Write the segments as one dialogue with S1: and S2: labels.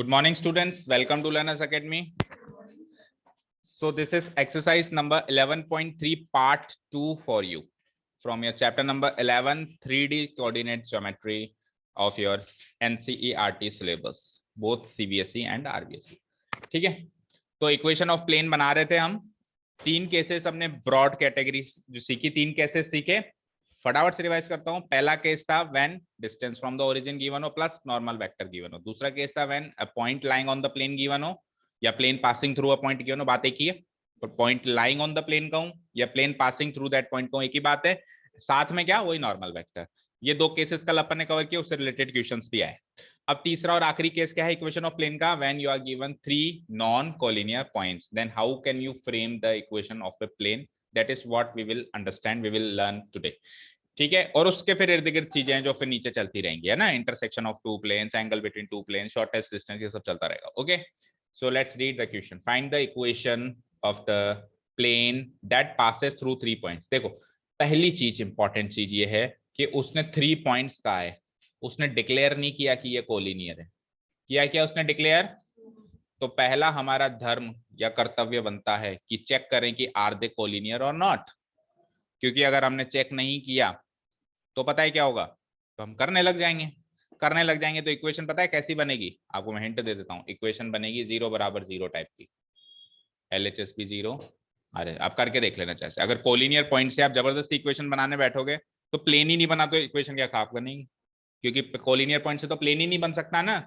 S1: Good morning, students. Welcome to Learners Academy. So this is exercise number 11.3 part 2 for you from your chapter number 11 3D coordinate geometry of your NCERT syllabus, both CBSE and RBSE. ठीक है, तो equation of plane बना रहे थे हम। तीन cases हमने broad category जो सीखी, तीन केसेस सीखे, फटाफट से रिवाइज करता हूं। पहला केस था when distance from the origin given हो प्लस नॉर्मल वेक्टर गिवन हो। दूसरा केस था when a point lying on the plane given हो या plane passing through a point given हो। बात एक ही है, तो point lying on the plane कहूं या plane passing through that point कहूं, एक ही बात है। साथ में क्या, वही नॉर्मल वेक्टर। ये दो केसेस कल अपन ने कवर किए, उससे रिलेटेड क्वेश्चंस भी आए। अब तीसरा और आखिरी केस क्या है इक्वेशन ऑफ प्लेन का, when you are given three non collinear points, then how can you frame the equation of a plane. That is what we will understand, we will learn today. ठीक है, और उसके फिर इर्द गिर्द चीजें हैं जो फिर नीचे चलती रहेंगी, है ना। Intersection of two planes, angle between two planes, shortest distance, ये सब चलता रहेगा। Okay, so let's read the question. Find the equation of the plane that passes through three points. देखो, पहली चीज, इंपॉर्टेंट चीज ये है कि उसने थ्री पॉइंट्स कहा है, उसने डिक्लेयर नहीं किया कि ये कोलिनियर है। किया क्या उसने डिक्लेयर? तो पहला हमारा धर्म या कर्तव्य बनता है कि चेक करें कि आर दे कोलिनियर और नॉट। क्योंकि अगर हमने चेक नहीं किया तो पता है क्या होगा, तो हम करने लग जाएंगे तो इक्वेशन पता है कैसी बनेगी, आपको मैं हिंट दे देता हूं। इक्वेशन बनेगी 0 बराबर 0 टाइप की, LHS भी 0। अरे आप करके देख लेना चाहे, अगर कोलिनियर पॉइंट से आप जबरदस्ती इक्वेशन बनाने बैठोगे तो प्लेन ही नहीं बना, तो इक्वेशन क्या खाप बनेगी, क्योंकि कोलिनियर पॉइंट से तो प्लेन ही नहीं बन सकता ना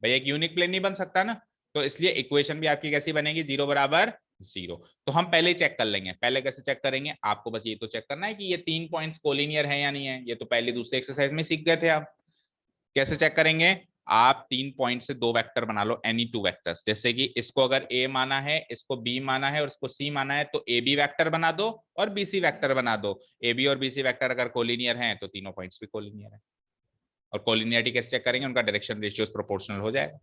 S1: भैया, एक यूनिक प्लेन नहीं बन सकता ना। तो इसलिए इक्वेशन भी आपकी कैसी बनेगी, 0 बराबर 0। तो हम पहले ही चेक कर लेंगे। पहले कैसे चेक करेंगे, आपको बस ये तो चेक करना है कि ये तीन पॉइंट्स कोलिनियर है या नहीं है। ये तो पहले दूसरे एक्सरसाइज में सीख गए थे आप। कैसे चेक करेंगे, आप तीन पॉइंट से दो वेक्टर बना लो, एनी टू वेक्टर्स। जैसे कि इसको अगर ए माना है, इसको बी माना है और इसको सी माना है, तो ए बी वैक्टर बना दो और बी सी वैक्टर बना दो। ए बी और बी सी वैक्टर अगर कोलिनियर है तो तीनों पॉइंट्स भी कोलिनियर है। और कोलिनियरिटी कैसे चेक करेंगे, उनका डायरेक्शन रेशियो प्रोपोर्शनल हो जाएगा।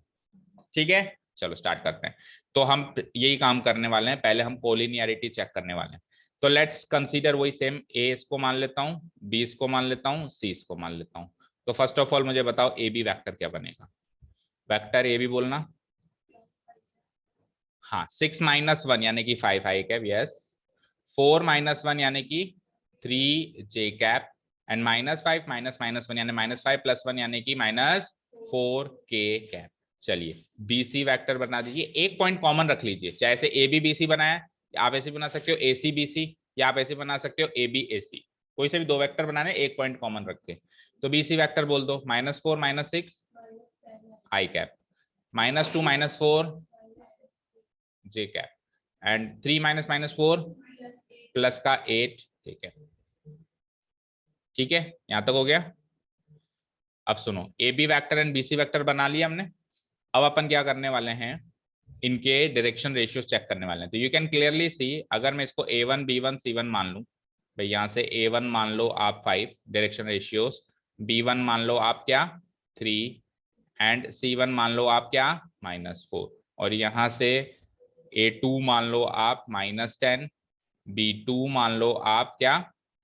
S1: ठीक है, चलो स्टार्ट करते हैं। तो हम यही काम करने वाले हैं, पहले हम कोलिनियरिटी चेक करने वाले हैं। तो लेट्स कंसीडर वही सेम, ए इसको मान लेता हूं, बी इसको मान लेता हूं, सी इसको मान लेता हूं। तो फर्स्ट ऑफ ऑल मुझे बताओ ए बी वैक्टर क्या बनेगा। वेक्टर ए बी बोलना, हाँ 6 माइनस 1 यानी कि 5 आई कैप, यस। 4 माइनस 1 यानी कि 3 J cap, and minus 5 minus minus 1 यानी माइनस 5 प्लस 1 यानी कि माइनस 4 के कैप। चलिए बीसी वेक्टर बना दीजिए, एक पॉइंट कॉमन रख लीजिए, चाहे से ए बी बी सी बनाया, आप ऐसे बना सकते हो ए सी बी सी, या आप ऐसे बना सकते हो ए बी ए सी। कोई से भी दो वेक्टर बनाने, एक पॉइंट कॉमन रख के। तो बीसी वेक्टर बोल दो, -4 -6 I cap, -2 -4 J cap, and 3 minus minus 4 plus का 8। ठीक है, ठीक है, यहां तक हो गया। अब सुनो, A B vector and B C vector बना लिया हमने। अब अपन क्या करने वाले हैं, इनके डायरेक्शन रेशियो चेक करने वाले हैं। तो यू कैन क्लियरली सी, अगर मैं इसको A1 B1 C1 मान लूं, भाई यहां से A1 मान लो आप 5 डायरेक्शन रेशियोज, B1 मान लो आप क्या 3, एंड C1 मान लो आप क्या -4, और यहां से A2 मान लो आप -10, B2 मान लो आप क्या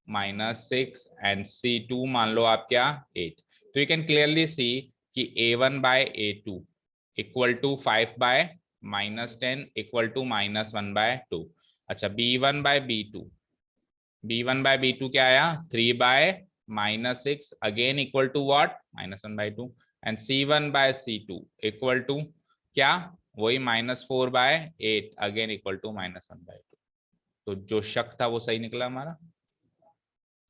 S1: -6, एंड C2 मान लो आप क्या 8। तो यू कैन क्लियरली सी कि A1 by A2 equal to 5 by -10 equal to -1/2। अच्छा, B1 by B2, B1 by B2 क्या आया 3 by -6 again equal to what -1/2, and C1 by C2 equal to क्या, वही -4 बाय 8 अगेन इक्वल टू -1/2। तो जो शक था वो सही निकला हमारा।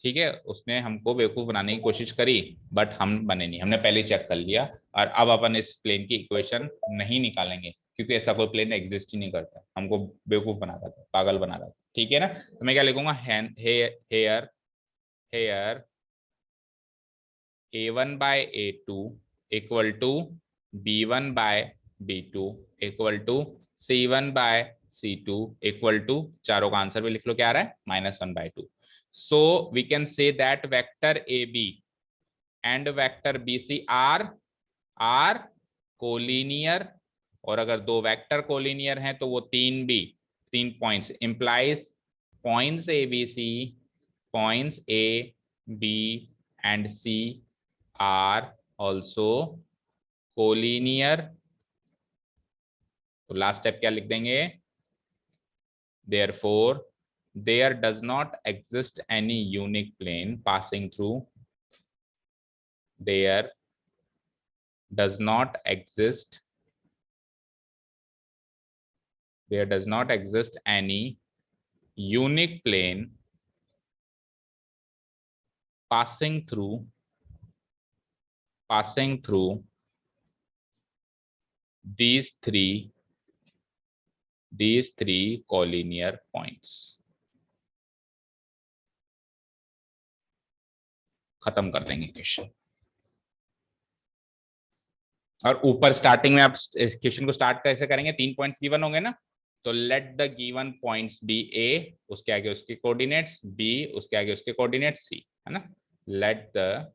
S1: ठीक है, उसने हमको बेवकूफ बनाने की कोशिश करी, बट हम बने नहीं, हमने पहले चेक कर लिया। और अब अपन इस प्लेन की इक्वेशन नहीं निकालेंगे, क्योंकि ऐसा कोई प्लेन एग्जिस्ट ही नहीं करता, हमको बेवकूफ बना रहा था, पागल बना रहा था। ठीक है ना, तो मैं क्या लिखूंगा, here here A1 by A2 equal to B1 by B2 equal to C1 by C2 equal to, चारों का आंसर भी लिख लो क्या आ रहा है -1/2। So we can say that vector AB and vector BC are collinear, और अगर दो वेक्टर कोलिनियर हैं तो वो तीन points implies points ABC, points A, B and C are also collinear तो लास्ट स्टेप क्या लिख देंगे, therefore there does not exist any unique plane passing through, there does not exist any unique plane passing through these three collinear points. खत्म कर देंगे question. और ऊपर starting में आप क्वेश्चन को स्टार्ट कैसे करेंगे, 3 पॉइंट्स गिवन होंगे ना, तो let the given points B A, उसके आगे उसके कोऑर्डिनेट्स, बी उसके आगे उसके कोऑर्डिनेट्स, सी, है ना। Let the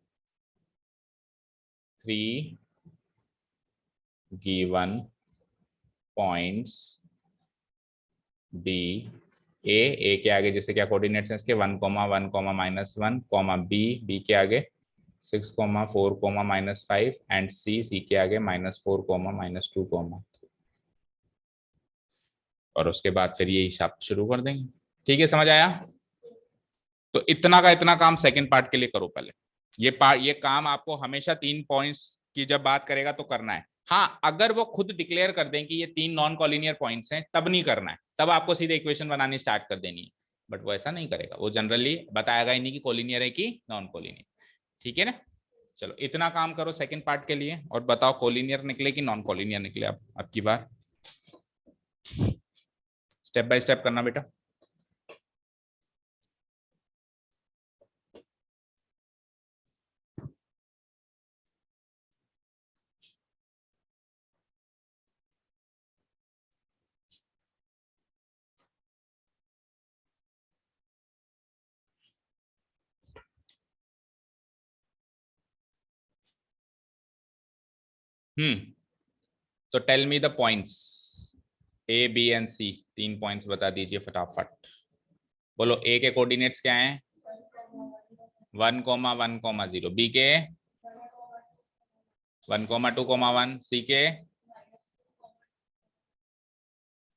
S1: 3 given points B A के आगे जैसे क्या कोऑर्डिनेट्स हैं इसके 1, 1, -1, कॉमा बी के आगे 6, 4, -5 एंड सी के आगे -4, -2, और उसके बाद फिर ये हिसाब शुरू कर देंगे। ठीक है, समझ आया। तो इतना का इतना काम सेकंड पार्ट के लिए करो पहले। ये काम आपको हमेशा 3 पॉइंट्स की जब बात करेगा तो करना है। हाँ, अगर वो खुद डिक्लेयर कर दें कि ये 3 नॉन कॉलिनियर पॉइंट्स हैं, तब नहीं करना है, तब आपको सीधे इक्वेशन बनानी स्टार्ट कर देनी है। बट वो ऐसा नहीं करेगा, वो जनरली बताएगा ही नहीं कि कॉलिनियर है कि नॉन कॉलिनियर। ठीक है ना। चलो इतना काम करो सेकंड पार्ट के लिए, और बताओ कॉलिनियर निकले कि नॉन कॉलिनियर निकले। अब की बार स्टेप बाय स्टेप करना बेटा। तो tell me the points A B and C, 3 points बता दीजिए फटाफट। बोलो ए के कोऑर्डिनेट्स क्या हैं, 1, 1, 0, बी के 1, 2, 1, सी के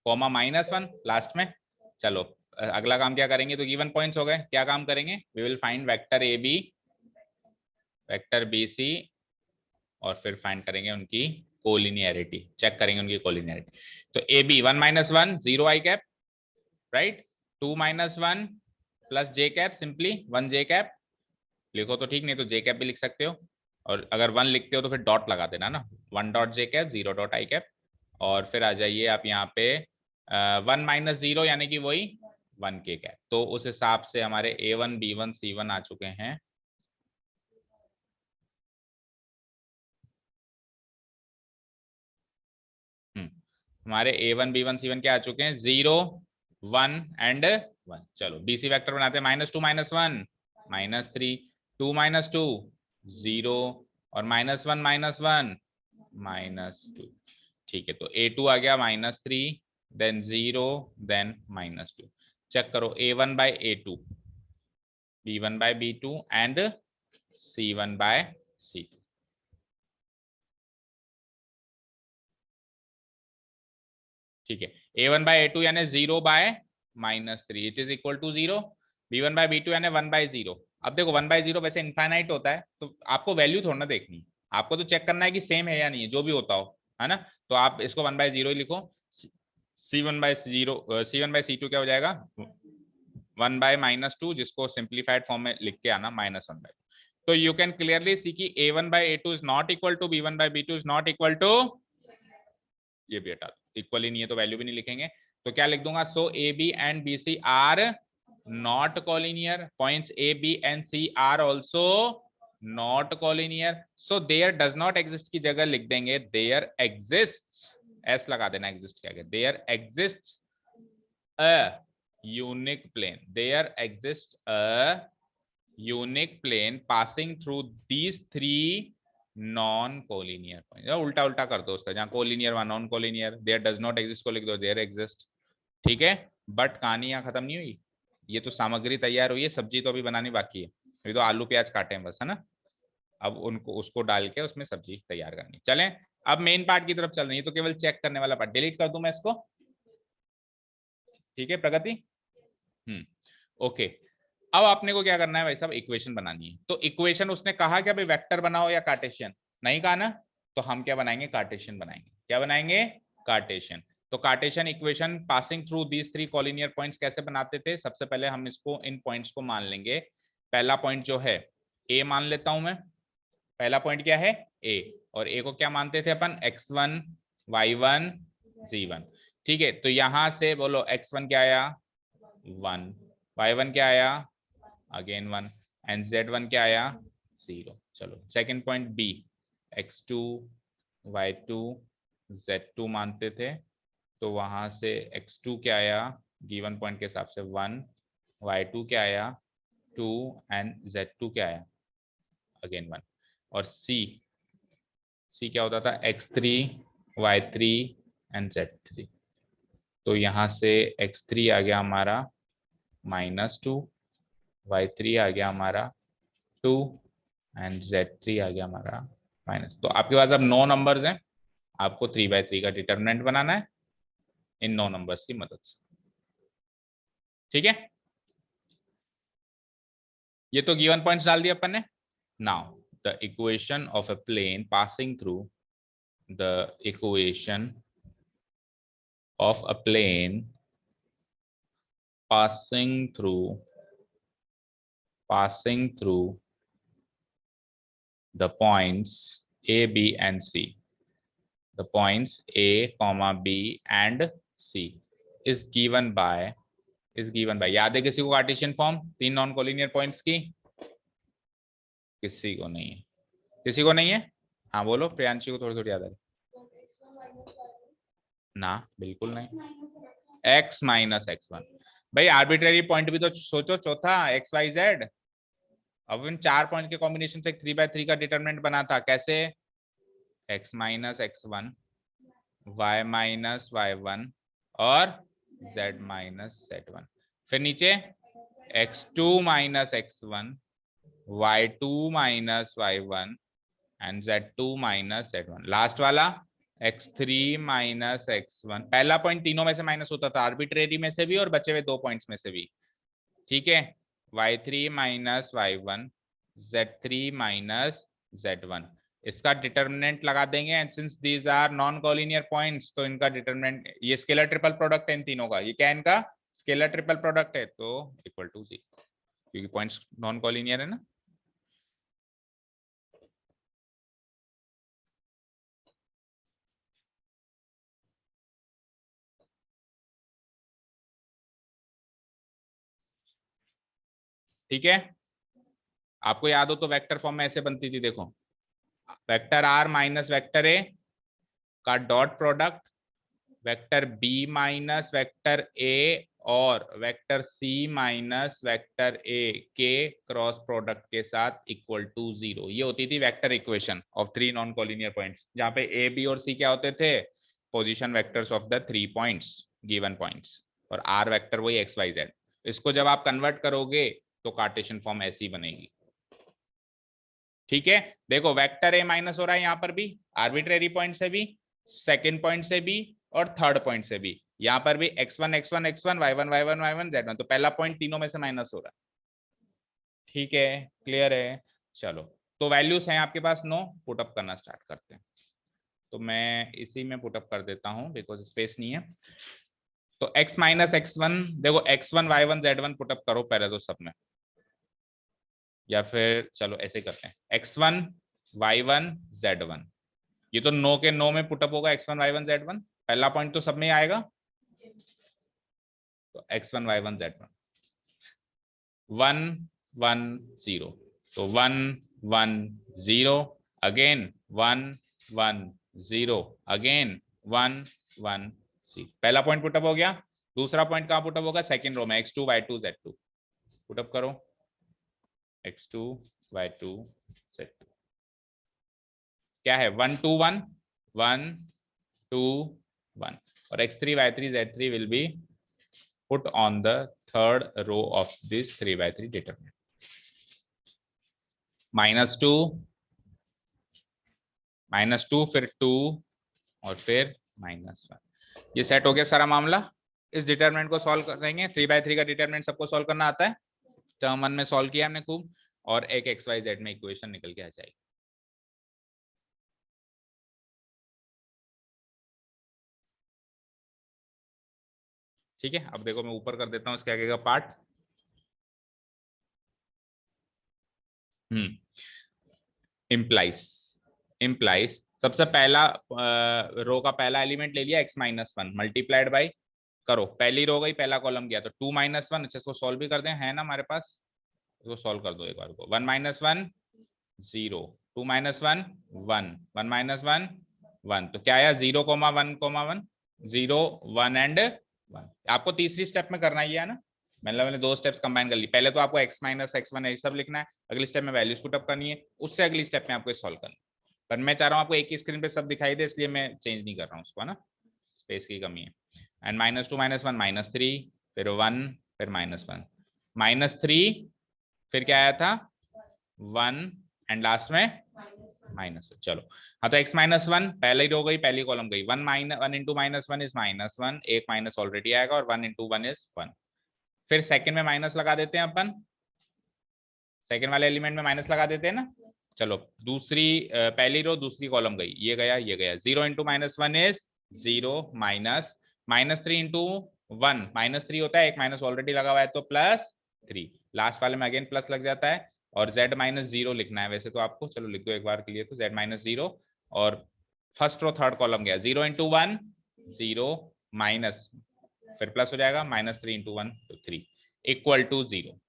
S1: कॉमा -1 लास्ट में। चलो अगला काम क्या करेंगे, तो गिवन पॉइंट्स हो गए, क्या काम करेंगे, we will find vector A B, vector B C, और फिर फाइंड करेंगे उनकी कोलिनियरिटी, चेक करेंगे उनकी कोलिनियरिटी। तो A B 1, -1 0 I cap, right, 2, -1 plus J cap, simply 1 J cap लिखो तो ठीक, नहीं तो जे कैप भी लिख सकते हो, और अगर 1 लिखते हो तो फिर डॉट लगा देना ना, 1 dot J cap 0 dot I cap, और फिर आ जाइए आप यहाँ पे 1 -0 यानी कि वही 1 के कैप। तो उस हिसाब से हमारे A1 B1 C1 आ चुके हैं। हमारे A1 B1 C1 क्या आ चुके हैं, 0, 1 एंड 1। चलो BC वेक्टर बनाते हैं, -2, -1 -3, 2, -2 0, और -1, -1 -2। ठीक है, तो A2 आ गया -3, देन 0, देन -2। चेक करो A1 by A2, B1 by B2 and C1 by C2। ठीक है, A1 बाय A2 यानी 0 by -3, it is equal to 0, B1 by B2 यानी 1 बाय 0। अब देखो 1 बाय 0 वैसे इनफाइनाइट होता है, तो आपको वैल्यू थोड़ा ना देखनी है, आपको तो चेक करना है कि सेम है या नहीं है, जो भी होता हो, है ना। तो आप इसको 1 बाय 0 ही लिखो, C1 bye 0, C1 by C2 क्या हो जाएगा, 1 बाय -2, जिसको सिंप्लीफाइड फॉर्म में लिख के आना -1 बाय। तो यू कैन क्लियरली सी कि A1 by A2 is not equal to B1 by B2 is not equal to, ये भी हटा दो, इक्वल ही नहीं है तो वैल्यू भी नहीं लिखेंगे। तो क्या लिख दूंगा, so A B and B C are not collinear, points A B and C are also not collinear, so there does not exist की जगह लिख देंगे देयर एग्जिस्ट्स, एस लगा देना, एग्जिस्ट क्या, there exists a unique plane, there exist a unique plane passing through these 3 non collinear point, उल्टा उल्टा कर दो उसका, जहां कोलिनियर वहां non collinear, there does not exist को लिख दो देयर एग्जिस्ट। ठीक है, बट कहानी यहाँ खत्म नहीं हुई, ये तो सामग्री तैयार हुई है, सब्जी तो अभी बनानी बाकी है, अभी तो आलू प्याज काटे हैं बस, है ना। अब उनको उसको डाल के उसमें सब्जी तैयार करनी। चलें अब मेन पार्ट की तरफ चल रही है, तो केवल चेक करने वाला पार्ट डिलीट कर दूं मैं इसको। ठीक है प्रगति। ओके। अब आपने को क्या करना है भाई साहब, इक्वेशन बनानी है। तो इक्वेशन उसने कहा कि भाई वेक्टर बनाओ या कार्टेशियन, नहीं कहा ना, तो हम क्या बनाएंगे, कार्टेशियन बनाएंगे। क्या बनाएंगे, कार्टेशियन। तो Cartesian equation passing through these three collinear points कैसे बनाते थे, सबसे पहले हम इसको इन पॉइंट्स को मान लेंगे। पहला पॉइंट जो है ए मान लेता हूं मैं। पहला पॉइंट क्या है, ए। और ए को क्या मानते थे अपन, x1 y1 z1। ठीक है, तो यहां से बोलो x1 क्या आया 1, y1 क्या आया अगेन 1, एंड z1 क्या आया 0। चलो second point B, x2 y2 z2 मानते थे, तो वहां से x2 क्या आया गिवन पॉइंट के हिसाब से 1, y2 क्या आया 2, एंड z2 क्या आया अगेन 1। और सी क्या होता था x3 y3 एंड z3। तो यहाँ से x3 आ गया हमारा -2, y3 आ गया हमारा 2 एंड z3 आ गया हमारा माइनस। तो आपके पास अब 9 नंबर्स हैं, आपको 3/3 का डिटरमिनेंट बनाना है इन 9 नंबर्स की मदद से। ठीक है, ये तो गिवन पॉइंट्स डाल दिए अपन ने। Now the equation of a plane passing through the equation of a plane passing through the points a b and c, the points a comma b and c is given by याद है किसी को Cartesian form तीन non collinear points की, किसी को नहीं है, किसी को नहीं है। हाँ बोलो, प्रियांशी को थोड़ी थोड़ी याद है ना, बिल्कुल नहीं। x माइनस x1, भाई आर्बिट्रेरी पॉइंट भी तो सोचो, चौथा एक्स वाई जेड। अब इन चार पॉइंट के कॉम्बिनेशन से 3/3 का डिटरमिनेंट बना था, कैसे, x minus x1 y minus y1 और z माइनस z1। फिर नीचे x2 minus x1 y2 minus y1 and z2 minus z1। Last वाला x3 माइनस x1। पहला पॉइंट तीनों में से माइनस होता था, आर्बिट्रेरी में से भी और बचे हुए 2 पॉइंट्स में से भी। ठीक है, y3 minus y1 z3 minus z1। इसका डिटरमिनेंट लगा देंगे, and since these are non collinear points, तो इनका डिटरमिनेंट, ये स्केलर ट्रिपल प्रोडक्ट है इन तीनों का, ये क्या है इनका स्केलर ट्रिपल प्रोडक्ट है, तो इक्वल टू 0, क्योंकि पॉइंट्स नॉन कॉलिनियर है ना। ठीक है, आपको याद हो तो वेक्टर फॉर्म में ऐसे बनती थी, देखो vector R minus vector A का dot product, vector B minus vector A और vector C minus vector A के क्रॉस प्रोडक्ट के साथ इक्वल टू 0। ये होती थी vector equation of three non collinear points, जहां पे ए बी और सी क्या होते थे, position vectors of the 3 points given points, और आर वेक्टर वही एक्स वाई जेड। इसको जब आप कन्वर्ट करोगे तो कार्टेशियन फॉर्म ऐसी बनेगी। ठीक है, देखो वेक्टर ए माइनस हो रहा है यहाँ पर भी, आर्बिट्रेरी पॉइंट से भी, सेकंड पॉइंट से भी, और थर्ड पॉइंट से भी। यहाँ पर भी x1 x1 x1 y1 y1 y1 z1, तो पहला पॉइंट तीनों में से माइनस हो रहा है। ठीक है, क्लियर है। चलो, तो वैल्यूज हैं आपके पास 9, पुटअप करना स्टार्ट करते हैं। तो मैं इसी में पुटअप कर देता हूँ बिकॉज स्पेस नहीं है। तो x माइनस x1, देखो x1 y1 z1 पुटअप करो पहले तो सब में, या फिर चलो ऐसे करते हैं x1 y1 z1। ये तो 9 के 9 में पुटअप होगा, x1 y1 z1, पहला पॉइंट तो सब में आएगा, तो x1 y1 z1 1 1 0, तो 1 1 0 अगेन 1 1 0 अगेन 1 1 0। पहला पॉइंट पुटअप हो गया। दूसरा पॉइंट कहाँ पुटअप होगा, सेकंड रो में x2 y2 z2। पुटअप करो x2 y2 z2, क्या है 1 2 1 1 2 1, और x3 y3 z3 will be put on the third row of this 3/3 determinant. -2 -2 फिर 2 और फिर -1। ये सेट हो गया सारा मामला। इस डिटरमिनेंट को सॉल्व करेंगे। 3/3 का डिटरमिनेंट सबको सॉल्व करना आता है। टर्म 1 में सॉल्व किया हमने खूब, और एक XYZ में इक्वेशन निकल के आ जाएगी। ठीक है, अब देखो मैं ऊपर कर देता हूँ इसके आगे का पार्ट। इम्प्लाइज सबसे पहला रो का पहला एलिमेंट ले लिया x-1 मल्टीप्लाइड बाई, करो पहली रो गई, पहला कॉलम गया तो 2-1। अच्छा, इसको सॉल्व भी कर दें, है ना हमारे पास, इसको सॉल्व कर दो एक बार को। 1-1 0, 2-1 1, 1-1 1, तो क्या आया 0,1,1 0 1 एंड 1। आपको तीसरी स्टेप में करना ही है ना, मतलब मैंने दो स्टेप्स कंबाइन कर ली। पहले तो आपको x-x1 ये सब लिखना है, अगली स्टेप में वैल्यूज पुट अप करनी है, उससे अगली स्टेप में आपको सॉल्व करना है। पर मैं चाह रहा हूँ आपको एक ही स्क्रीन पे सब दिखाई दे, इसलिए मैं चेंज नहीं कर रहा हूँ उसको, है ना, स्पेस की कमी है। एंड -2 -1 -3 फिर 1 फिर -1 -3 फिर क्या आया था 1 एंड लास्ट में -1। चलो हाँ, तो x-1 पहले ही रो गई, पहली कॉलम गई। 1 इंटू -1 इज -1, एक माइनस ऑलरेडी आएगा, और 1 इंटू 1 इज 1। फिर सेकंड में माइनस लगा देते हैं अपन, सेकंड वाले एलिमेंट में माइनस लगा देते हैं ना। चलो दूसरी पहली रो दूसरी कॉलम गई, ये गया ये गया। 0 इंटू -1 इज 0 माइनस -3 इंटू 1 -3 होता है, एक माइनस ऑलरेडी लगा हुआ है तो +3। लास्ट वाले में अगेन प्लस लग जाता है, और z-0 लिखना है वैसे तो आपको, चलो लिख दो एक बार के लिए तो z-0। और फर्स्ट रो थर्ड कॉलम गया, 0 इंटू 1 0 माइनस फिर प्लस हो जाएगा, -3 इंटू 1 तो 3 इक्वल टू 0।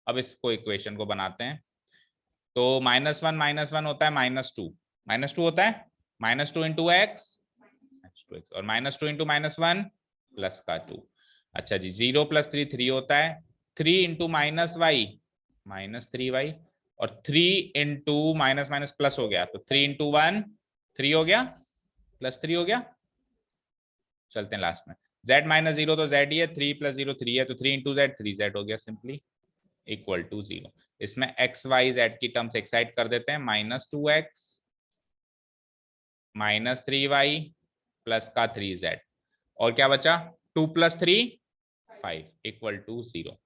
S1: अब इसको इक्वेशन को बनाते हैं, तो -1 होता है -2 होता है -2 इंटू x और -2 इंटू -1 प्लस का 2। अच्छा जी, 0 + 3 3 होता है, 3 इंटू -y -3y, और 3 इंटू माइनस प्लस हो गया तो 3 इंटू 1 3 हो गया, +3 हो गया। चलते हैं लास्ट में, z-0 तो z ही है, 3 + 0 3 है, तो 3 इंटू z 3z हो गया सिंपली इक्वल टू 0। इसमें x-y-z की टर्म्स एक्साइड कर देते हैं, -2x -3y प्लस का 3z, और क्या बचा 2 + 3 5 इक्वल टू 0।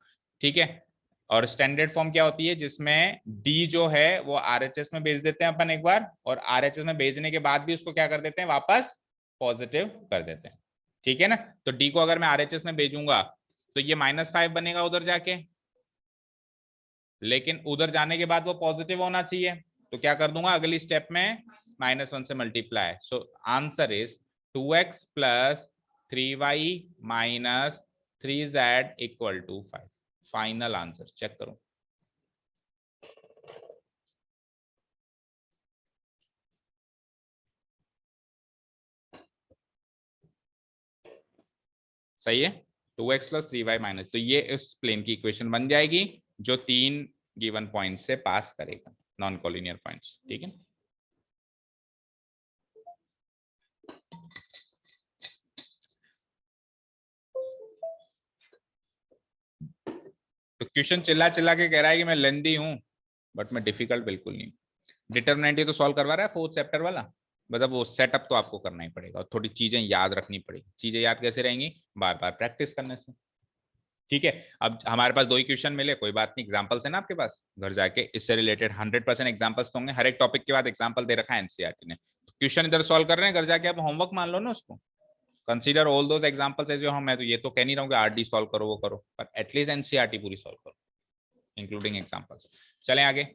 S1: ठीक है, और स्टैंडर्ड फॉर्म क्या होती है, जिसमें d जो है वो RHS में भेज देते हैं अपन एक बार, और RHS में भेजने के बाद भी उसको क्या कर देते हैं, वापस पॉजिटिव कर देते हैं। ठीक है ना, तो d को अगर मैं RHS में भेजूंगा तो ये -5 बनेगा उधर जाके, लेकिन उधर जाने के बाद वो पॉजिटिव होना चाहिए, तो क्या कर दूंगा अगली स्टेप में -1 से multiply. So answer is 2x + 3y - 3z equal to 5। Final answer check करो, सही है। 2x + 3y - तो ये इस प्लेन की इक्वेशन बन जाएगी जो 3 गिवन पॉइंट से पास करेगा, नॉन कोलिनियर पॉइंट्स। ठीक है, तो क्वेश्चन चिल्ला चिल्ला के कह रहा है कि मैं लेंदी हूं, बट मैं डिफिकल्ट बिल्कुल नहीं। डिटरमिनेंट ही तो सॉल्व करवा रहा है 4th चैप्टर वाला, बस अब वो सेटअप तो आपको करना ही पड़ेगा, और थोड़ी चीजें याद रखनी पड़ेगी। चीजें याद कैसे रहेंगी, बार बार प्रैक्टिस करने से। ठीक है, अब हमारे पास 2 ही क्वेश्चन मिले, कोई बात नहीं, एग्जांपल्स है ना आपके पास, घर जाके इससे रिलेटेड 100% एग्जांपल्स तो होंगे, हर एक टॉपिक के बाद एग्जांपल दे रखा है एनसीईआरटी ने। क्वेश्चन इधर सॉल्व कर रहे हैं, घर जाके आप होमवर्क मान लो ना उसको, consider all those examples as your. मैं तो ये तो कह नहीं रहा हूँ कि आरडी सॉल्व करो वो करो, पर एटलीस्ट एनसीईआरटी पूरी सॉल्व करो इंक्लूडिंग एग्जांपल्स। चलें आगे।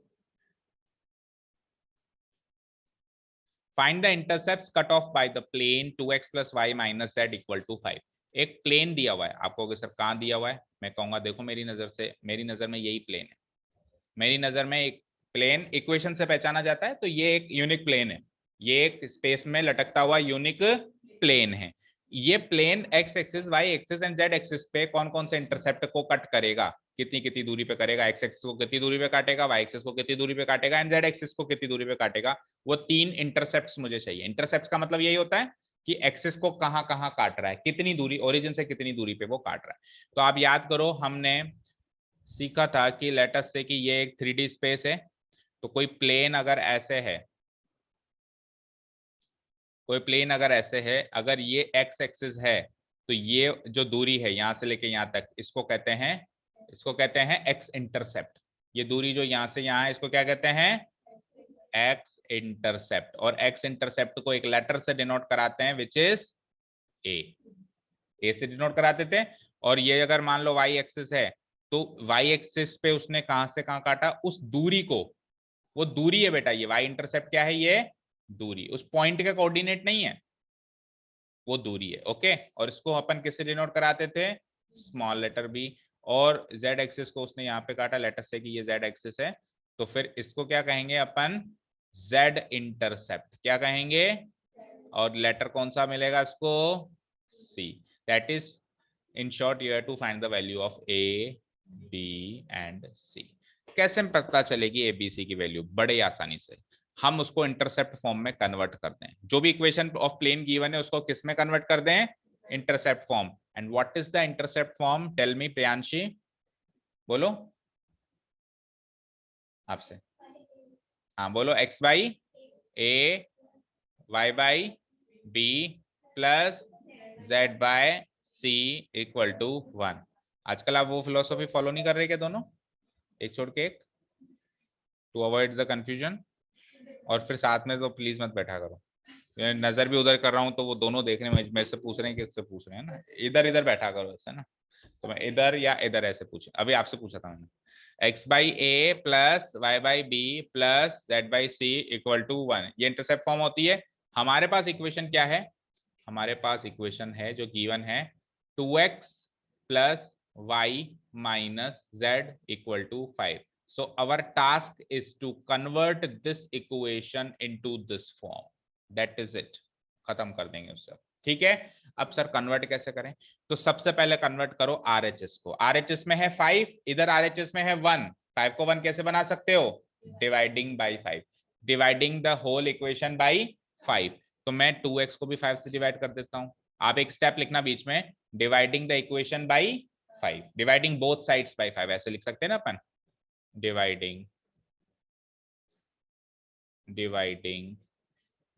S1: Find the intercepts cut off by the plane 2x + y - z equal to 5। एक प्लेन दिया हुआ है आपको, अगर सर कहाँ दिया हुआ है, मैं कहूंगा देखो मेरी नजर से, मेरी नजर में यही प्लेन है, मेरी नजर में एक प्लेन इक्वेशन से पहचाना जाता है, तो ये एक यूनिक प्लेन है, ये एक स्पेस में लटकता हुआ यूनिक प्लेन है। ये plane x axis, y axis and z axis पे कौन कौन से इंटरसेप्ट को कट करेगा, कितनी कितनी दूरी पे करेगा, x एक्सिस को कितनी दूरी पे काटेगा, y एक्सिस को कितनी दूरी पे काटेगा एंड z एक्सिस को कितनी दूरी पे काटेगा, वो 3 इंटरसेप्ट्स मुझे चाहिए। इंटरसेप्ट्स का मतलब यही होता है कि एक्सिस को कहां कहां काट रहा है, कितनी दूरी, ओरिजिन से कितनी दूरी पे वो काट रहा है। तो आप याद करो, हमने सीखा था कि लेट अस से कि ये एक 3D स्पेस है, तो कोई प्लेन अगर ऐसे है, कोई प्लेन अगर ऐसे है, अगर ये एक्स एक्सिस है तो ये जो दूरी है यहां से लेके यहां तक, इसको कहते हैं एक्स इंटरसेप्ट। ये दूरी जो यहां से यहां है इसको क्या कहते हैं? X intercept. और एक्स इंटरसेप्ट को एक लेटर से डिनोट कराते हैं विच इज ए से डिनोट कराते थे। और ये अगर मान लो वाई एक्सिस है तो वाई एक्सिस पे उसने कहां से कहां काटा, उस दूरी को, वो दूरी है बेटा, ये वाई इंटरसेप्ट क्या है? ये दूरी, उस पॉइंट का कोऑर्डिनेट नहीं है, वो दूरी है। ओके, और इसको अपन किससे डिनोट कराते थे? Small letter B. और जेड एक्सिस को उसने यहाँ पे काटा, लेटर से कि ये जेड एक्सिस है, तो फिर इसको क्या कहेंगे अपन? Z intercept. क्या कहेंगे? और लेटर कौन सा मिलेगा इसको? C. That is in short you have to find the value of A, B and C. कैसे पता चलेगी ए बी सी की वैल्यू? बड़े आसानी से, हम उसको इंटरसेप्ट फॉर्म में कन्वर्ट कर दें। जो भी इक्वेशन ऑफ प्लेन गिवन है उसको किस में कन्वर्ट कर दें? Intercept form. And what is the intercept form? Tell me Priyanshi, बोलो आपसे। हाँ बोलो, x by a, y by b plus z by c equal to 1। आजकल आप वो फिलोसॉफी फॉलो नहीं कर रहे क्या दोनों, एक छोड़ के एक, टू अवॉइड द कंफ्यूजन? और फिर साथ में तो प्लीज मत बैठा करो, नजर भी उधर कर रहा हूँ तो वो दोनों देखने में मेरे से पूछ रहे हैं कि इससे पूछ रहे हैं ना, इधर इधर बैठा करो ऐसे ना। तो मैं इधर या इधर ऐसे पूछे, अभी आपसे पूछा था मैंने। X by a plus y by b plus z by c equal to 1, ये इंटरसेप्ट फॉर्म होती है। हमारे पास इक्वेशन क्या है? हमारे पास इक्वेशन है जो गिवन है 2x plus y minus z equal to 5। So our task is to convert this equation into this form. That is it. खत्म कर देंगे उससे। ठीक है, अब सर कन्वर्ट कैसे करें? तो सबसे पहले कन्वर्ट करो आरएचएस को। आरएचएस में है 5, इधर आरएचएस में है 1। 5 को 1 कैसे बना सकते हो? Dividing by 5, dividing the whole equation by 5। तो मैं 2x को भी 5 से डिवाइड कर देता हूं। आप एक स्टेप लिखना बीच में, dividing the equation by 5, dividing both sides by 5, ऐसे लिख सकते हैं ना अपन, dividing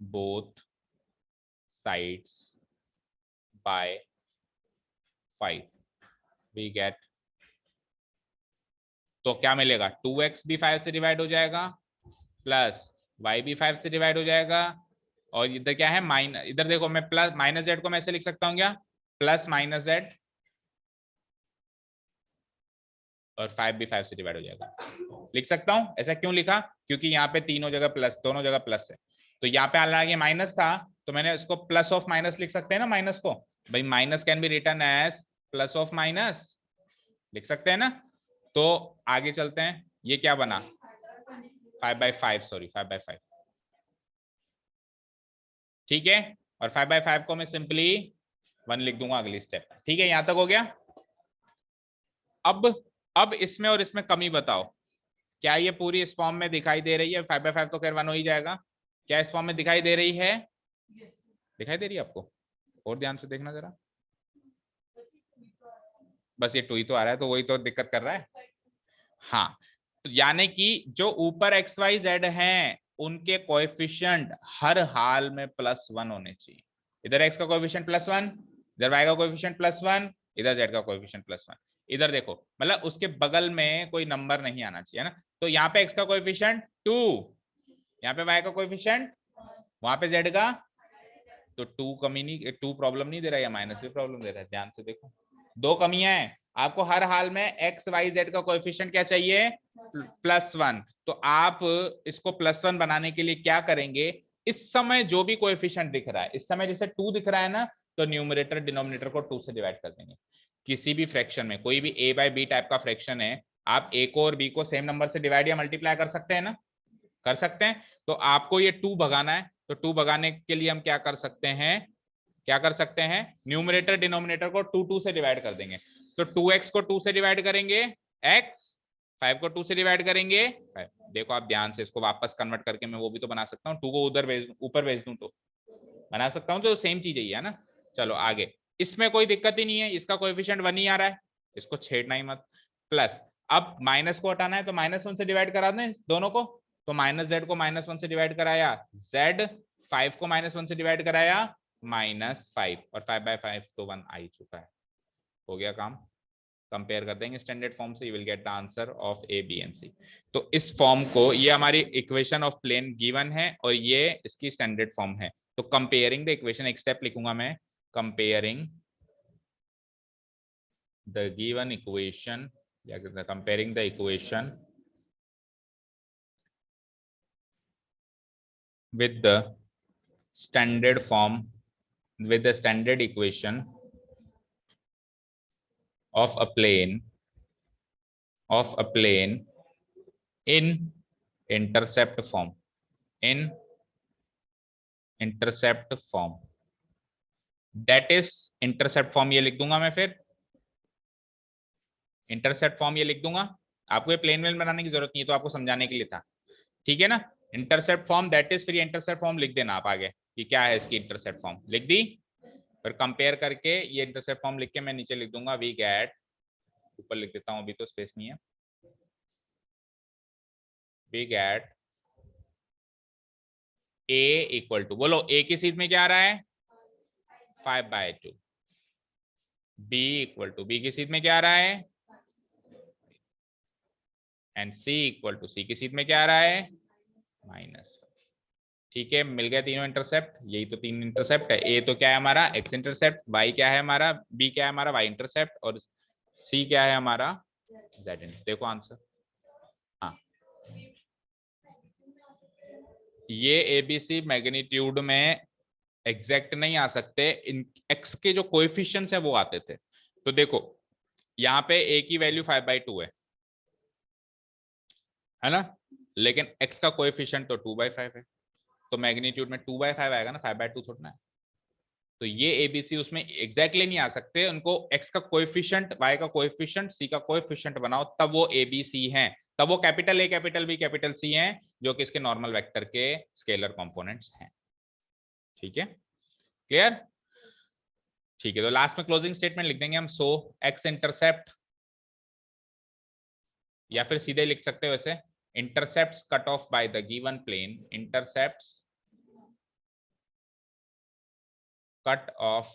S1: both sides by 5 we get, तो क्या मिलेगा? 2x भी 5 से डिवाइड हो जाएगा प्लस y भी 5 से डिवाइड हो जाएगा। और इधर क्या है? माइनस, इधर देखो मैं प्लस माइनस जेड को मैं ऐसे लिख सकता हूँ क्या? प्लस माइनस जेड, और 5 भी 5 से डिवाइड हो जाएगा। लिख सकता हूं। ऐसा क्यों लिखा? क्योंकि यहाँ पे तीनों जगह प्लस, दोनों जगह प्लस है। तो यहाँ पे हालांकि माइनस था तो मैंने इसको प्लस ऑफ माइनस लिख सकते हैं ना, माइनस को। भाई minus can be written as plus of minus, लिख सकते हैं ना। तो आगे चलते हैं, ये क्या बना? 5/5, सॉरी 5/5। ठीक है, और 5/5 को मैं सिंपली 1 लिख दूंगा अगली स्टेप। ठीक है, यहां तक हो गया। अब इसमें और इसमें कमी बताओ, क्या ये पूरी इस फॉर्म में दिखाई दे रही है? 5/5 तो खैर 1 हो ही जाएगा। क्या इस फॉर्म में दिखाई दे रही है? दिखाई दे रही है आपको? और ध्यान से देखना जरा, बस ये 2 ही तो आ रहा है, तो वही तो दिक्कत कर रहा है। हाँ, तो यानी कि जो ऊपर एक्स वाई जेड हैं उनके कोएफिशिएंट हर हाल में +1 होने चाहिए। इधर एक्स का कोएफिशिएंट +1, इधर वाई का कोएफिशिएंट +1, इधर जेड का कोएफिशिएंट +1। इधर देखो, मतलब उसके बगल में कोई नंबर नहीं आना चाहिए ना। तो यहाँ पे एक्स का कोएफिशिएंट 2, यहाँ पे वाई का कोएफिशिएंट, वहां पे जेड का, तो 2 कमी नहीं, 2 प्रॉब्लम नहीं दे रहा है या माइनस भी प्रॉब्लम दे रहा है? ध्यान से देखो, 2 कमियां हैं। आपको हर हाल में एक्स वाई जेड का कोएफिशिएंट क्या चाहिए? +1। तो आप इसको +1 बनाने के लिए क्या करेंगे? इस समय जो भी कोएफिशिएंट दिख रहा है, इस समय जैसे 2 दिख रहा है ना, तो न्यूमरेटर डिनोमिनेटर को 2 से डिवाइड कर देंगे। किसी भी फ्रैक्शन में, कोई भी a बाय b टाइप का फ्रैक्शन है, आप a को और b को सेम नंबर से डिवाइड या मल्टीप्लाई कर सकते हैं ना, कर सकते हैं। तो आपको ये 2 भगाना है, तो 2 भगाने के लिए हम क्या कर सकते हैं? क्या कर सकते हैं? न्यूमरेटर डिनोमिनेटर को 2 से डिवाइड कर देंगे। तो 2x को 2 से डिवाइड करेंगे x, 5 को 2 से डिवाइड करेंगे 5। देखो आप ध्यान से, इसको वापस कन्वर्ट करके मैं वो भी तो बना सकता हूँ, 2 को उधर ऊपर भेज दूं तो बना सकता हूँ, तो सेम चीज है ना। चलो आगे, इसमें कोई दिक्कत ही नहीं है, इसका कोएफिशिएंट 1 ही आ रहा है, इसको छेड़ना ही मत। प्लस, अब माइनस को हटाना है तो -1 से डिवाइड करा दें दोनों को, तो -z को -1 से डिवाइड कराया, z 5 को -1 से डिवाइड कराया -5 और 5/5 तो 1 आ ही चुका है। हो गया काम। कंपेयर कर देंगे स्टैंडर्ड फॉर्म से, you will get the answer of A B and C. तो इस फॉर्म को, ये हमारी इक्वेशन ऑफ प्लेन गिवन है और ये इसकी स्टैंडर्ड फॉर्म है। तो कंपेयरिंग द इक्वेशन, एक स्टेप लिखूंगा मैं, कंपेयरिंग द गिवन इक्वेशन या comparing the equation with the standard form, with the standard equation of a plane in intercept form, in intercept form, that is intercept form। ये लिख दूंगा मैं, फिर intercept form ये लिख दूंगा। आपको ये प्लेन वेल बनाने की जरूरत नहीं है, तो आपको समझाने के लिए था, ठीक है ना। इंटरसेप्ट फॉर्म दैट इज, फिर इंटरसेप्ट फॉर्म लिख देना आप आगे कि क्या है इसकी इंटरसेप्ट फॉर्म, लिख दी। फिर कंपेयर करके ये इंटरसेप्ट फॉर्म लिख के मैं नीचे लिख दूंगा वी गेट, ऊपर लिख देता हूं अभी तो स्पेस नहीं है, we get a equal to, बोलो ए की सीट में क्या आ रहा है 5/2, बी इक्वल टू, बी की सीट में क्या आ रहा है, एंड सी इक्वल टू, सी की सीट में क्या आ रहा है -5। ठीक है, मिल गया तीनों इंटरसेप्ट। यही तो तीन इंटरसेप्ट है। ए तो क्या है हमारा एक्स इंटरसेप्ट, वाई क्या है हमारा, बी क्या है हमारा वाई इंटरसेप्ट, और सी क्या है हमारा जेड इंटरसेप्ट। देखो आंसर। हाँ, ये एबीसी मैग्नीट्यूड में एग्जैक्ट नहीं आ सकते, इन एक्स के जो कोएफिशिएंट्स है वो आते थे। तो देखो यहाँ पे ए की वैल्यू 5/2 है ना, लेकिन एक्स का कोएफिशिएंट तो 2/5 है, तो मैग्नीट्यूड में 2/5 आएगा ना, 5/2 थोड़ा है। तो ये एबीसी उसमें एग्जैक्टली नहीं आ सकते, उनको एक्स का कोएफिशिएंट, वाई का कोएफिशिएंट, सी का कोएफिशिएंट बनाओ, तब वो एबीसी हैं, तब वो capital A capital B capital C हैं, जो कि इसके नॉर्मल वेक्टर के स्केलर कंपोनेंट्स हैं। ठीक है, क्लियर। ठीक है, तो लास्ट में क्लोजिंग स्टेटमेंट लिख देंगे हम, सो एक्स इंटरसेप्ट, या फिर सीधे लिख सकते हो ऐसे, intercepts cut off by the given plane, intercepts cut off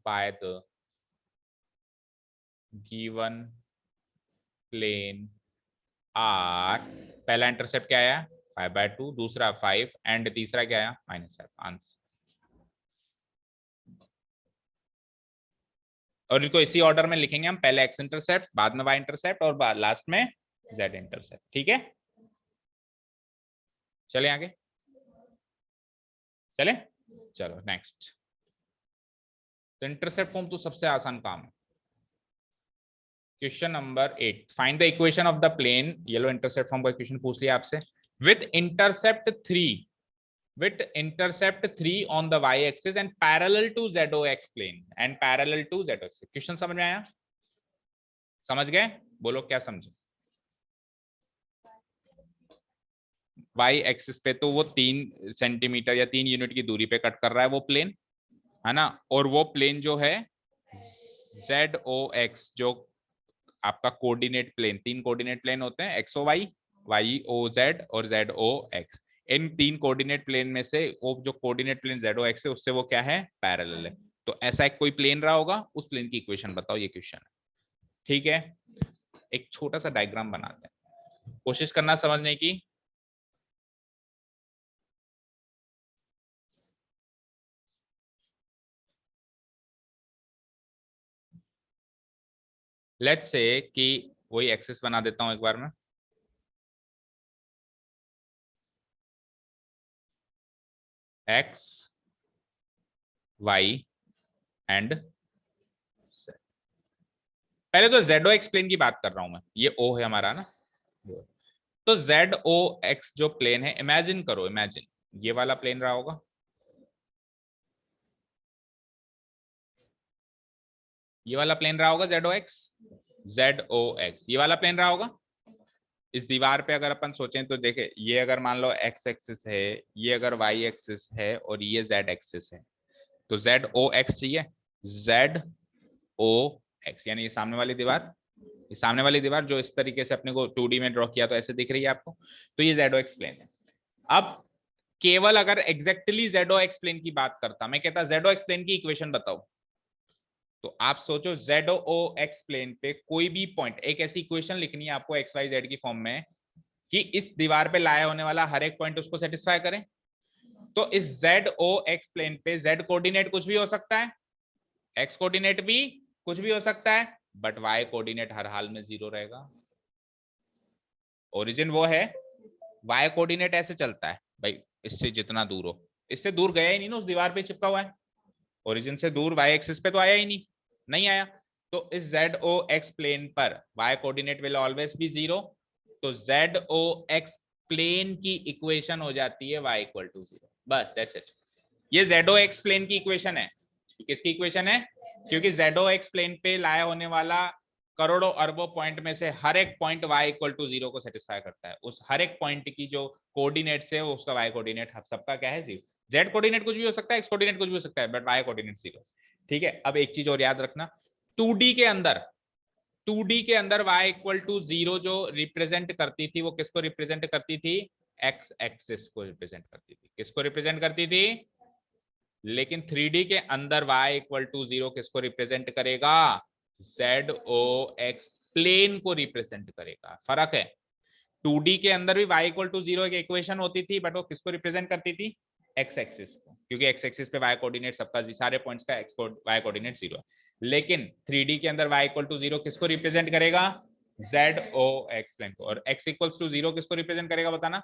S1: by the given plane are, पहला इंटरसेप्ट क्या आया 5/2, दूसरा 5 एंड तीसरा क्या आया -5। आंसर। और इनको इसी ऑर्डर में लिखेंगे हम, पहले एक्स इंटरसेप्ट, बाद में वाई इंटरसेप्ट, और लास्ट में जेड इंटरसेप्ट। ठीक है, चले आगे, चले, चलो नेक्स्ट। तो इंटरसेप्ट फॉर्म तो सबसे आसान काम है। Question number 8, find the equation of the plane, ये लो इंटरसेप्ट फॉर्म का इक्वेशन पूछ लिया आपसे, with intercept 3, with intercept 3 on the y axis and parallel to ZOX plane and parallel to ZOX। Question समझ में आया, समझ गए, बोलो क्या समझे। y एक्सिस पे तो वो 3 सेंटीमीटर या 3 यूनिट की दूरी पे कट कर रहा है वो प्लेन, है ना, और वो प्लेन जो है ZOX, जो आपका कोऑर्डिनेट प्लेन, 3 कोऑर्डिनेट प्लेन होते हैं, XOY, YOZ और ZOX। इन 3 कोऑर्डिनेट प्लेन में से वो जो कोऑर्डिनेट प्लेन ZOX है उससे वो क्या है पैरेलल है। तो ऐसा एक कोई प्लेन रहा होगा, उस प्लेन की इक्वेशन बताओ, ये क्वेश्चन है। ठीक है, एक छोटा सा डायग्राम बनाते हैं, कोशिश करना समझने की। लेट्स से कि वही एक्सिस बना देता हूं एक बार में, एक्स वाई एंड, पहले तो ZOX प्लेन की बात कर रहा हूं मैं, ये O है हमारा ना, तो ZOX जो प्लेन है, इमेजिन करो, इमेजिन ये वाला प्लेन रहा होगा, ये वाला प्लेन रहा होगा ZOX, ये वाला प्लेन रहा होगा। इस दीवार पे अगर अपन सोचें तो देखे, ये अगर मान लो एक्स एक्सिस है, ये अगर वाई एक्सिस है, और ये जेड एक्सिस है, तो ZOX चाहिए, ZOX यानी ये सामने वाली दीवार, ये सामने वाली दीवार जो इस तरीके से अपने को 2D में ड्रॉ किया तो ऐसे दिख रही है आपको, तो ये ZOX प्लेन है। अब केवल अगर एग्जैक्टली जेडो एक्स प्लेन की बात करता, मैं कहता जेडो एक्स प्लेन की इक्वेशन बताओ, तो आप सोचो जेडो एक्स प्लेन पे कोई भी पॉइंट, एक ऐसी इक्वेशन लिखनी है आपको एक्स वाई जेड की फॉर्म में कि इस दीवार पे लाया होने वाला हर एक पॉइंट उसको सेटिस्फाई करे। तो इस जेड ओ एक्स प्लेन पे जेड कोऑर्डिनेट कुछ भी हो सकता है, एक्स कोऑर्डिनेट भी कुछ भी हो सकता है, बट वाई कोऑर्डिनेट हर हाल में 0 रहेगा। ओरिजिन वो है, वाई कोऑर्डिनेट ऐसे चलता है भाई, इससे जितना दूर हो, इससे दूर गया ही नहीं ना, उस दीवार पे चिपका हुआ है, ओरिजिन से दूर वाई एक्सिस पे तो आया ही नहीं, नहीं आया। तो इस जेड ओ एक्स प्लेन पर y coordinate will always be 0। तो जेड ओ एक्स प्लेन की इक्वेशन हो जाती है y इक्वल टू 0, बस दैट्स इट। ये जेड ओ एक्स प्लेन की इक्वेशन है। किसकी इक्वेशन है? क्योंकि जेड ओ एक्स प्लेन पे लाया होने वाला करोड़ों अरबों पॉइंट में से हर एक पॉइंट y इक्वल टू 0 को सेटिस्फाई करता है। उस हर एक पॉइंट की जो कोऑर्डिनेट्स है उसका y कोऑर्डिनेट सबका क्या है? 0। जेड कोऑर्डिनेट कुछ भी हो सकता है, एक्स कोऑर्डिनेट कुछ भी हो सकता है, बट y कोऑर्डिनेट 0। ठीक है, अब एक चीज और याद रखना, 2D के अंदर 2D के अंदर y इक्वल टू 0 जो रिप्रेजेंट करती थी वो किसको रिप्रेजेंट करती थी? एक्स एक्सिस को रिप्रेजेंट करती थी। किसको रिप्रेजेंट करती थी? लेकिन 3D के अंदर y इक्वल टू 0 किसको रिप्रेजेंट करेगा? जेड ओ एक्स प्लेन को रिप्रेजेंट करेगा। फर्क है, 2D के अंदर भी y इक्वल टू 0 एक इक्वेशन होती थी, बट वो किसको रिप्रेजेंट करती थी? एक्स एक्सिस को, क्योंकि एक्स एक्सिस पे y कोऑर्डिनेट सबका सारे पॉइंट्स का y कोऑर्डिनेट 0 है। लेकिन 3D के अंदर y इक्वल टू 0 किसको रिप्रेजेंट करेगा? जेड ओ एक्स प्लेन को। और x इक्वल्स टू 0 किसको रिप्रेजेंट करेगा बताना?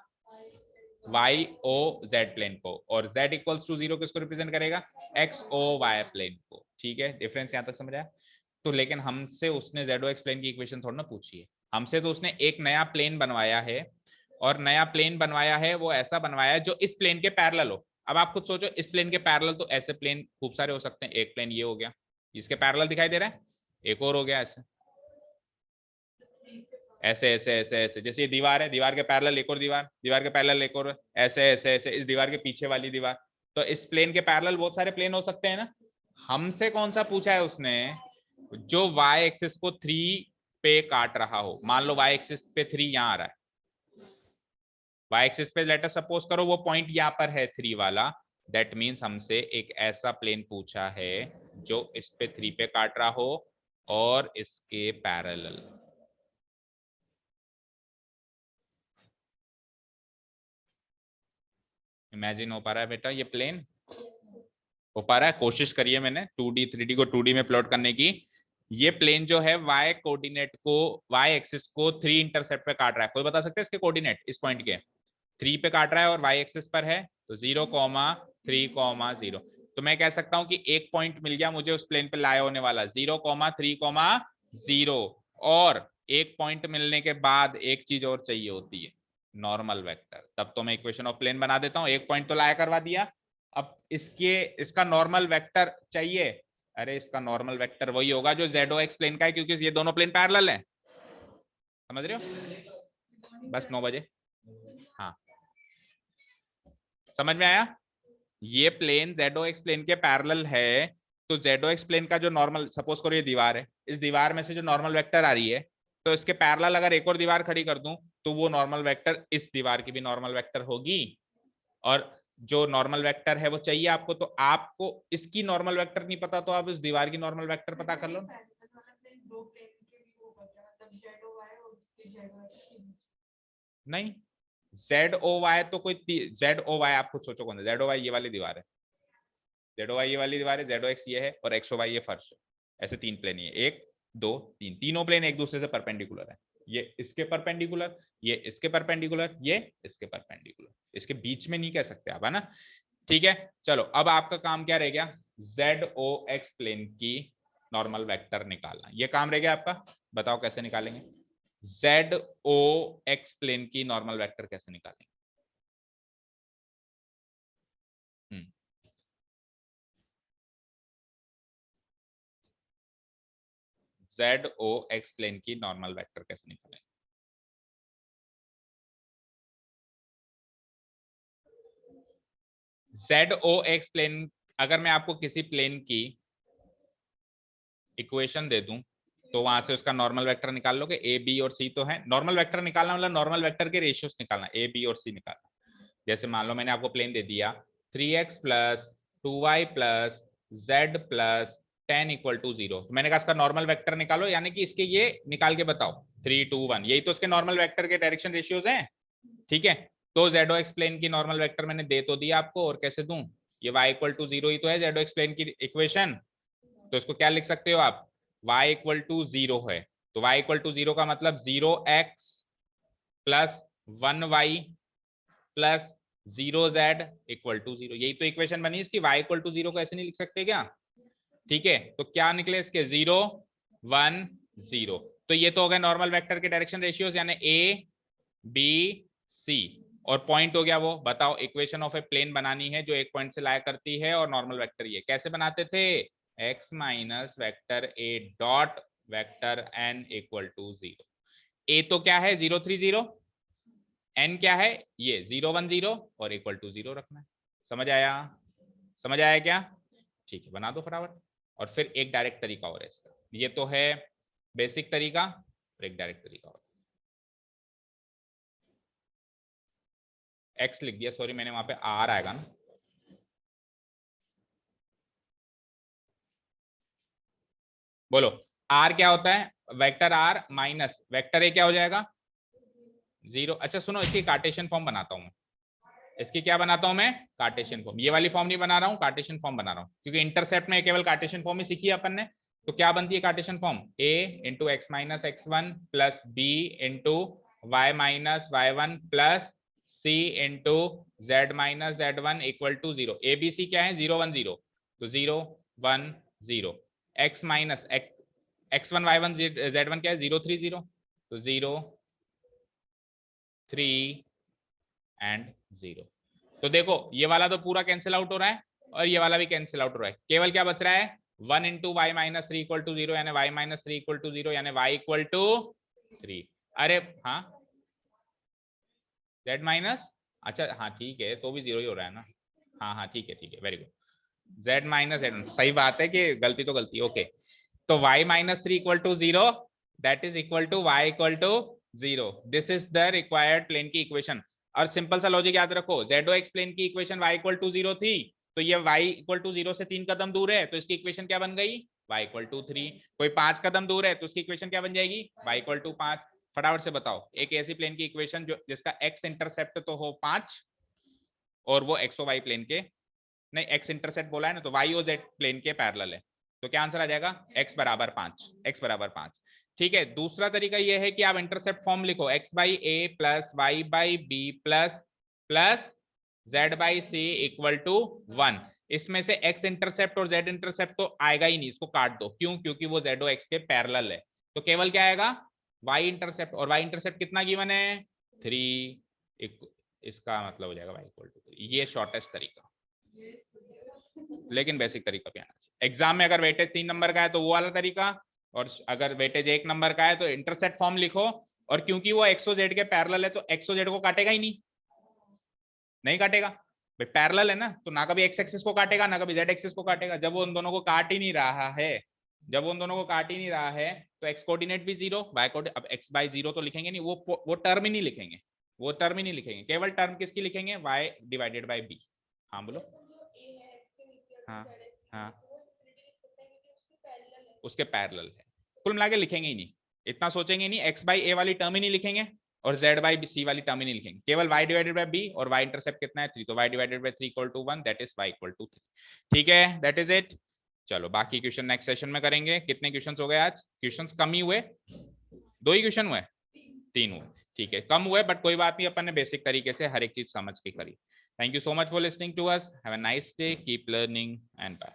S1: y o z प्लेन को। और z इक्वल्स टू 0 किसको रिप्रेजेंट करेगा? x o y प्लेन को। ठीक है, डिफरेंस यहां तक समझ आया? तो लेकिन हमसे उसने जेड ओ एक्स प्लेन की इक्वेशन थोड़ा ना पूछी है, हमसे तो उसने एक नया प्लेन बनवाया है, और नया प्लेन बनवाया है वो ऐसा बनवाया है जो इस प्लेन के पैरेलल हो। अब आप खुद सोचो, इस प्लेन के पैरेलल तो ऐसे प्लेन खूब सारे हो सकते हैं। एक प्लेन ये हो गया, इसके पैरेलल दिखाई दे रहा है, एक और हो गया ऐसे ऐसे ऐसे ऐसे ऐसे, जैसे ये दीवार है, दीवार के पैरेलल एक और दीवार, दीवार के पैरेलल एक और, ऐसे ऐसे ऐसे, इस दीवार के पीछे वाली दीवार। तो इस प्लेन के पैरेलल बहुत सारे प्लेन हो सकते हैं ना। हमसे कौन सा पूछा है उसने? जो वाई एक्सिस को 3 पे काट रहा हो। मान लो वाई एक्सिस पे 3 यहाँ आ रहा है, वाई एक्सिस पे लेटर सपोज करो वो पॉइंट यहाँ पर है 3 वाला, दैट मीन्स हमसे एक ऐसा प्लेन पूछा है जो इस पे 3 पे काट रहा हो और इसके पैरेलल। इमेजिन हो पा रहा है बेटा ये प्लेन? हो पा रहा है? कोशिश करिए, मैंने 2D 3D को 2D में प्लॉट करने की। ये प्लेन जो है y कोऑर्डिनेट को, y एक्सिस को 3 इंटरसेप्ट पे काट रहा है। कोई बता सकते हैं इसके कोऑर्डिनेट? इस पॉइंट के 3 पे काट रहा है और y एक्सिस पर है तो 0,3,0। तो मैं कह सकता हूं कि एक पॉइंट मिल गया मुझे उस प्लेन पे लाया होने वाला 0,3,0, और एक पॉइंट मिलने के बाद एक चीज और चाहिए होती है, नॉर्मल वेक्टर। तब तो मैं इक्वेशन ऑफ प्लेन बना देता हूं। एक पॉइंट तो लाया करवा दिया, अब इसका नॉर्मल वेक्टर चाहिए। अरे इसका नॉर्मल वेक्टर वही होगा जो जेड ओ एक्स प्लेन का है, क्योंकि ये दोनों प्लेन पैरेलल है। समझ रहे हो? बस 9 बजे। हाँ, समझ में आया? ये plane Z O X plane के पैरेलल है, तो जेड ओ एक्स प्लेन का जो नॉर्मल, सपोज करो ये दीवार है, इस दीवार में से जो नॉर्मल वेक्टर आ रही है, तो इसके पैरेलल अगर एक और दीवार खड़ी कर दूं तो वो नॉर्मल वेक्टर इस दीवार की भी नॉर्मल वेक्टर होगी। और जो नॉर्मल वेक्टर है वो चाहिए आपको, तो आपको इसकी नॉर्मल वेक्टर नहीं पता तो आप इस दीवार की नॉर्मल वेक्टर पता कर लो। नहीं, जेड ओ वाई तो कोई जेड ओ वाई आप खुद सोचो कौन है जेड ओ वाई? ये वाली दीवार है, जेड ओ वाई ये वाली दीवार है, जेड ओ एक्स ये है, और एक्स ओ वाई ये फर्श है। ऐसे 3 प्लेन है, 1 2 3, तीनों प्लेन एक दूसरे से परपेंडिकुलर है। ये इसके परपेंडिकुलर, ये इसके परपेंडिकुलर, ये इसके परपेंडिकुलर, इसके बीच में नहीं कह सकते आप, है ना? ठीक है, चलो अब आपका काम क्या रह गया? जेड ओ एक्स प्लेन की नॉर्मल वेक्टर निकालना, ये काम रह गया आपका। बताओ कैसे निकालेंगे? जेड ओ एक्स प्लेन की नॉर्मल वेक्टर कैसे निकालेंगे? जेड ओ एक्स प्लेन की नॉर्मल वेक्टर कैसे निकालेंगे? जेड ओ एक्स प्लेन, अगर मैं आपको किसी प्लेन की इक्वेशन दे दूं तो वहां से उसका नॉर्मल वेक्टर निकाल लोगे। ए बी और सी तो है, नॉर्मल वेक्टर निकालना मतलब नॉर्मल वेक्टर के रेशियोस निकालना, ए बी और सी निकालना। जैसे मान लो मैंने आपको प्लेन दे दिया 3x plus 2y plus z plus 10 equal to 0, तो मैंने कहा इसका नॉर्मल वेक्टर निकालो, यानी कि इसके ये निकाल के बताओ 3 2 1, यही तो इसके नॉर्मल वेक्टर के डायरेक्शन रेशियोज हैं। ठीक है, तो जेड एक्स प्लेन की नॉर्मल वेक्टर मैंने दे तो दिया आपको, और कैसे दूं, ये y इक्वल टू 0 ही तो है जेड एक्स प्लेन की इक्वेशन, तो इसको क्या लिख सकते हो आप, y इक्वल टू 0 है, तो y इक्वल टू 0 का मतलब 0x plus 1y plus 0z equal to 0, यही तो इक्वेशन बनी इसकी। y इक्वल टू 0 को ऐसे नहीं लिख सकते क्या? ठीक है, तो क्या निकले इसके 0 1 0, तो ये तो हो गए नॉर्मल वेक्टर के डायरेक्शन रेशियोज, यानी a b c, और पॉइंट हो गया वो। बताओ, इक्वेशन ऑफ ए प्लेन बनानी है जो एक पॉइंट से लाया करती है, और नॉर्मल वेक्टर ये कैसे बनाते थे, x minus vector a dot vector n equal to 0। a तो क्या है 0 3 0, n क्या है ये 0 1 0, और इक्वल टू 0 रखना है। समझ आया? समझ आया क्या? ठीक है, बना दो फटाफट। और फिर एक डायरेक्ट तरीका और है इसका, ये तो है बेसिक तरीका, और एक डायरेक्ट तरीका और। x लिख दिया, सॉरी मैंने वहां पे r आएगा ना, बोलो r क्या होता है, vector r minus vector a क्या हो जाएगा 0। अच्छा सुनो, इसकी कार्टेशियन फॉर्म बनाता हूँ मैं, इसकी क्या बनाता हूं मैं, कार्टेशियन फॉर्म। ये वाली फॉर्म नहीं बना रहा हूँ, कार्टेशियन फॉर्म बना रहा हूँ, क्योंकि इंटरसेप्ट में केवल कार्टेशियन फॉर्म ही सीखी है अपन ने। तो क्या बनती है Cartesian form, a into x minus x one plus b into y minus y one plus c into z minus z one equal to 0। A b c क्या है 0 1 0, तो 0 1 0, x minus x one y one z one क्या है 0 3 0, तो 0 3 and 0। तो देखो ये वाला तो पूरा कैंसिल आउट हो रहा है, और ये वाला भी कैंसिल आउट हो रहा है, केवल क्या बच रहा है 1 into y minus 3 equal to 0, यानी वाई माइनस 3 इक्वल टू 0, यानी वाई इक्वल टू 3। अरे हाँ जेड माइनस, अच्छा हाँ ठीक है, तो भी 0 ही हो रहा है ना, हाँ हाँ ठीक है very good, Z minus Z, सही बात है कि गलती तो गलती, ओके। तो y minus 3 equal to 0, that is equal to y equal to 0, this is the required plane की इक्वेशन। और सिंपल सा लॉजिक याद रखो, ZOX प्लेन की इक्वेशन y इक्वल टू 0 थी, तो ये y इक्वल टू 0 से 3 कदम दूर है, तो इसकी इक्वेशन क्या बन गई, y इक्वल टू 3। कोई 5 कदम दूर है तो उसकी इक्वेशन क्या बन जाएगी, y इक्वल टू 5। फटाफट से बताओ एक ऐसी प्लेन की इक्वेशन जो जिसका x इंटरसेप्ट तो हो 5, और वो XOY प्लेन के, नहीं x इंटरसेप्ट बोला है ना, तो YOZ प्लेन के पैरेलल है, तो क्या आंसर आ जाएगा, x बराबर 5, x बराबर 5। ठीक है, दूसरा तरीका यह है कि आप इंटरसेप्ट फॉर्म लिखो, x by a plus y by b plus plus z by c equal to 1। इसमें से x इंटरसेप्ट और z इंटरसेप्ट तो आएगा ही नहीं, इसको काट दो, क्यों, क्योंकि वो ZOX के पैरेलल है, तो केवल क्या आएगा y इंटरसेप्ट, और y इंटरसेप्ट कितना गिवन है 3, इसका मतलब हो जाएगा y इक्वल टू 3। ये शॉर्टेस्ट तरीका, लेकिन बेसिक तरीका भी आना चाहिए। एग्जाम में अगर वेटेज 3 नंबर का है तो वो वाला तरीका, और अगर वेटेज 1 नंबर का है तो इंटरसेप्ट फॉर्म लिखो, और क्योंकि वो XOZ के पैरेलल है तो XOZ को काटेगा ही नहीं काटेगा भाई, पैरेलल है ना, तो ना कभी x एक्सिस को काटेगा ना कभी z एक्सिस को काटेगा। जब वो उन दोनों को काट ही नहीं रहा है, जब वो उन दोनों को काट ही नहीं रहा है, तो x कोऑर्डिनेट भी 0, y कोऑर्डिनेट, अब x बाई 0 तो लिखेंगे नहीं, वो टर्म ही नहीं लिखेंगे, वो टर्म ही नहीं लिखेंगे, केवल टर्म किसकी लिखेंगे, y डिवाइडेड बाई b। हाँ बोलो, हाँ हाँ उसके पैरेलल है, कुल मिला के लिखेंगे ही नहीं, इतना सोचेंगे नहीं, x बाई a वाली टर्म ही नहीं लिखेंगे, और z बाई c वाली टर्म ही नहीं लिखेंगे, केवल y डिवाइडेड बाई b, और y इंटरसेप्ट कितना है 3, तो y divided by 3 equal to 1, that is y equal to 3। ठीक है, दैट इज इट। चलो बाकी क्वेश्चन नेक्स्ट सेशन में करेंगे। कितने क्वेश्चंस हो गए आज, क्वेश्चंस कम ही हुए, 2 ही क्वेश्चन हुए, 3 हुए, ठीक है कम हुए, बट कोई बात नहीं, अपन ने बेसिक तरीके से हर एक चीज समझ के करी। Thank you so much for listening to us, have a nice day, keep learning and bye.